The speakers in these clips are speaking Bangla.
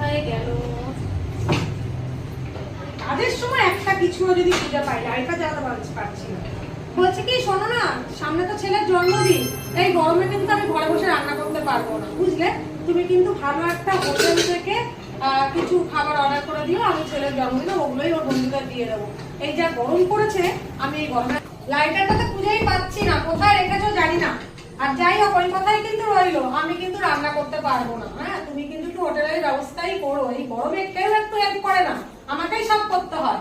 কোথায় গেল? কাজের সময় একটা কিছু যদি খুঁজে পাই, লাইফটা চালাতে পারছি না। বলছে কি শোনো না, সামনে তো ছেলের জন্মদিন, এই গরমে কিন্তু আমি ঘরে বসে রান্না করতে পারবো না, বুঝলে? তুমি কিন্তু ভালো একটা হোটেল থেকে কিছু খাবার অর্ডার করে দিও, আমি ছেলের জন্মদিনে ওগুলোই ওর বন্ধুদের দিয়ে দেবো। এই যা গরম পড়েছে, আমি এই গরমে লাইটারটা তো খুঁজেই পাচ্ছি না, কোথায় রেখেছো জানি না। আর যাই হোক, ওই কথাই কিন্তু রইলো, আমি কিন্তু রান্না করতে পারবো না। হ্যাঁ, তুমি কিন্তু একটু হোটেলের ব্যবস্থাই করো, এই গরমে কেউ একটু হেল্প করে না, আমাকেই সব করতে হয়।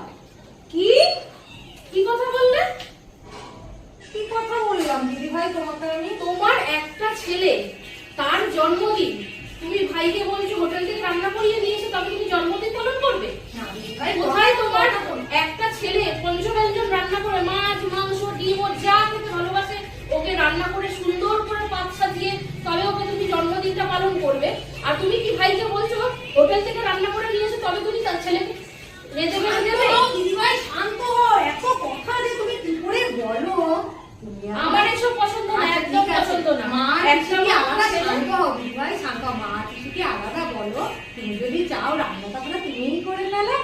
কি কি কথা বললে? কি কথা বললাম দিদি ভাই তোমাকে আমি? তোমার একটা ছেলে, তার জন্মদিন, তুমি ভাইকে বলছো হোটেল থেকে রান্না করিয়ে নিয়ে এসে তবে তুমি জন্মদিন পালন করবে? না দিদি ভাই, কোথায় তোমার একটা ছেলে পঞ্চব্যঞ্জন রান্না করে, মাছ মাংস ডিম ও যা খেতে ভালোবাসে ওকে রান্না করে সুন্দর করে পাত সাজিয়ে তবে ওকে তুমি জন্মদিনটা পালন করবে, আর তুমি কি ভাইকে বলছো হোটেল থেকে রান্না করে নিয়ে এসে তবে তুমি তার ছেলেকে রেঁধে বেড়ে দেবে? দিদি ভাই শান্ত হও, এত কথা যে তুমি কি করে বলো? আমার এসব পছন্দ না, একদম পছন্দ না। মা একটা কি আলাদা মানুষ শান্ত হও দিদি ভাই, শান্ত হও। মা কি আলাদা বলো, তুমি যদি চাও রান্নাটা করে তুমিই করে ফেলো,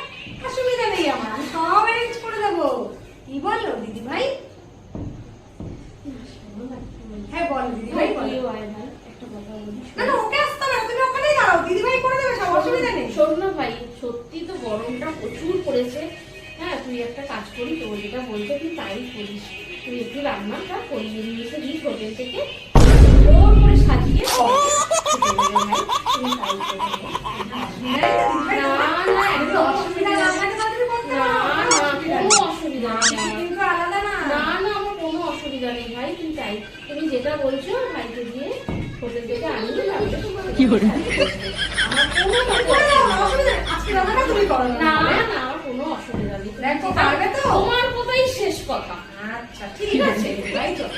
অসুবিধা নেই আমার, আমি সব অ্যারেঞ্জ করে দেবো। কি বলো দিদি ভাই? হ্যাঁ বলো দিদি ভাই, বলো। একটা কথা বলি। না না, ওকে আসতে হবে না, তুমি ওখানেই দাঁড়াও, দিদি ভাই করে দেবে সব, অসুবিধা নেই। শোন না ভাই, সত্যি তো গরমটা প্রচুর পড়েছে। হ্যাঁ, তুই একটা কাজ করি, তোর যেটা বলছে তুই তাই করিস। তুই একটু রান্নাটা করিয়ে নিয়ে এসে দিস হোটেল থেকে, সুন্দর করে সাজিয়ে ভাই, তুমি তাই করে দিও। না না, একদম অসুবিধা না, আমাকে তাড়াতাড়ি বলতে না হবে। না, কোনো অসুবিধা নেই আমার। কিন্তু আলাদা না। না না, আমার কোনো অসুবিধা নেই ভাই, তুমি তাই, তুমি যেটা বলছো ভাইকে দিয়ে হোটেল থেকে আনিয়ে তাহলে কি করে? আমার কোনো করে দাও না, অসুবিধা নেই। আজকে রান্নাটা তুমি করো না না। না, আমার কোনো অসুবিধা নেই। দেখো, পারবে তো? তোমার কথাই শেষ কথা। আচ্ছা ঠিক আছে, দিদি ভাই চলো।